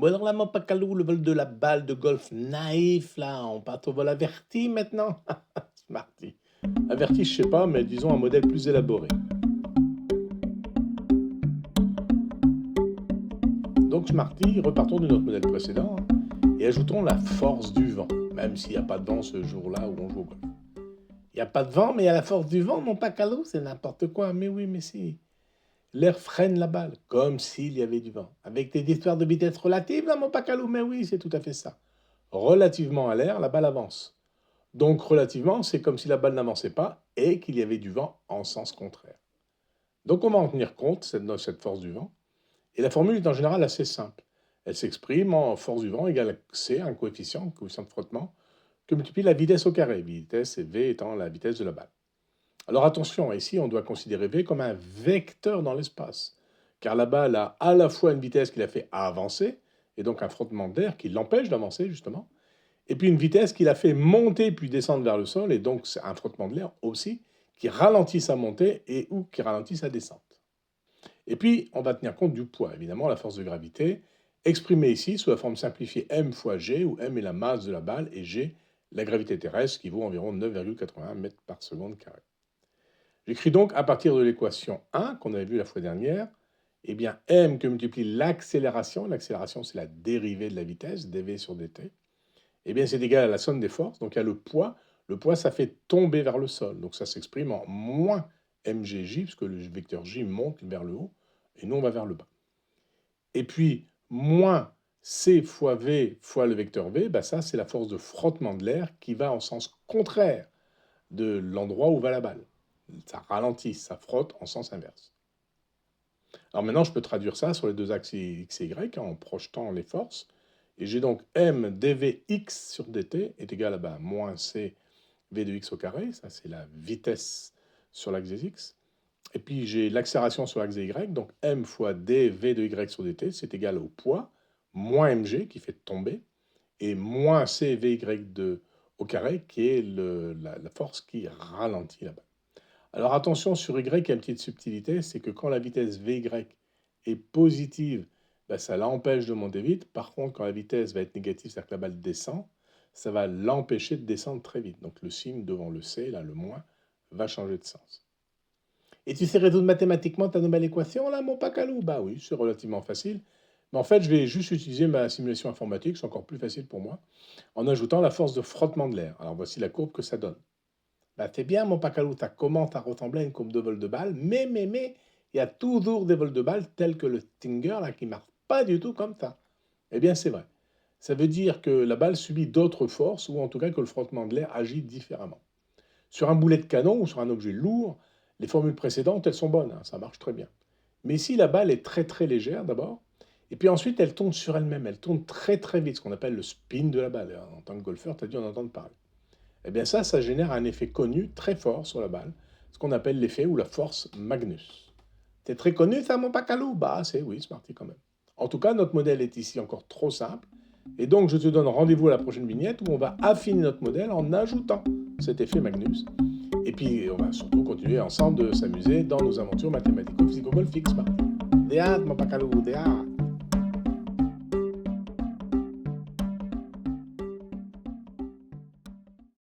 Bon alors là, mon Pacalou, le vol de la balle de golf naïf, là, on part au vol averti maintenant. Smarty. Averti, je sais pas, mais disons un modèle plus élaboré. Donc Smarty, repartons de notre modèle précédent et ajoutons la force du vent, même s'il n'y a pas de vent ce jour-là où on joue au golf. Il n'y a pas de vent, mais il y a la force du vent, mon Pacalou, c'est n'importe quoi. Mais oui, mais si. L'air freine la balle, comme s'il y avait du vent. Avec tes histoires de vitesse relative, là, mon Pacalou, mais oui, c'est tout à fait ça. Relativement à l'air, la balle avance. Donc relativement, c'est comme si la balle n'avançait pas et qu'il y avait du vent en sens contraire. Donc on va en tenir compte de cette force du vent. Et la formule est en général assez simple. Elle s'exprime en force du vent égale C, un coefficient de frottement, que multiplie la vitesse au carré, vitesse et V étant la vitesse de la balle. Alors attention, ici on doit considérer V comme un vecteur dans l'espace, car la balle a à la fois une vitesse qui la fait avancer, et donc un frottement d'air qui l'empêche d'avancer justement, et puis une vitesse qui la fait monter puis descendre vers le sol, et donc c'est un frottement de l'air aussi, qui ralentit sa montée et ou qui ralentit sa descente. Et puis, on va tenir compte du poids, évidemment, la force de gravité, exprimée ici sous la forme simplifiée m fois g, où m est la masse de la balle et g, la gravité terrestre, qui vaut environ 9,81 mètres par seconde carré. J'écris donc à partir de l'équation 1, qu'on avait vue la fois dernière, eh bien m que multiplie l'accélération c'est la dérivée de la vitesse, dv sur dt, eh bien c'est égal à la somme des forces, donc il y a le poids ça fait tomber vers le sol, donc ça s'exprime en moins mgj, puisque le vecteur j monte vers le haut, et nous on va vers le bas. Et puis, moins c fois v fois le vecteur v, bah ça c'est la force de frottement de l'air qui va en sens contraire de l'endroit où va la balle. Ça ralentit, ça frotte en sens inverse. Alors maintenant, je peux traduire ça sur les deux axes x et y en projetant les forces. Et j'ai donc m dvx sur dt est égal à moins c v de x au carré, ça c'est la vitesse sur l'axe des x. Et puis j'ai l'accélération sur l'axe des y, donc m fois dv de y sur dt, c'est égal au poids, moins mg qui fait tomber, et moins cvy au carré qui est la force qui ralentit la balle. Alors attention sur y, il y a une petite subtilité, c'est que quand la vitesse vy est positive, ça l'empêche de monter vite. Par contre, quand la vitesse va être négative, c'est-à-dire que la balle descend, ça va l'empêcher de descendre très vite. Donc le signe devant le C, là le moins, va changer de sens. Et tu sais résoudre mathématiquement ta nouvelle équation là, mon Pacalou? Bah oui, c'est relativement facile. Mais en fait, je vais juste utiliser ma simulation informatique, c'est encore plus facile pour moi, en ajoutant la force de frottement de l'air. Alors voici la courbe que ça donne. Bah, c'est bien, mon Pacalou, ça commence à ressembler à une courbe de vol de balle, mais, il y a toujours des vols de balle tels que le Stinger, là, qui ne marche pas du tout comme ça. Eh bien, c'est vrai. Ça veut dire que la balle subit d'autres forces, ou en tout cas que le frottement de l'air agit différemment. Sur un boulet de canon ou sur un objet lourd, les formules précédentes, elles sont bonnes, hein, ça marche très bien. Mais ici, la balle est très très légère d'abord, et puis ensuite, elle tourne sur elle-même, elle tourne très très vite, ce qu'on appelle le spin de la balle. En tant que golfeur, tu as dû en entendre parler. Eh bien ça génère un effet connu très fort sur la balle, ce qu'on appelle l'effet ou la force Magnus. C'est très connu ça, mon Pacalou? Bah c'est oui, Smarty quand même. En tout cas, notre modèle est ici encore trop simple, et donc je te donne rendez-vous à la prochaine vignette où on va affiner notre modèle en ajoutant cet effet Magnus. Et puis on va surtout continuer ensemble de s'amuser dans nos aventures mathématico-physico-golfiques, Smarty. Des hâtes, mon Pacalou, des hâtes.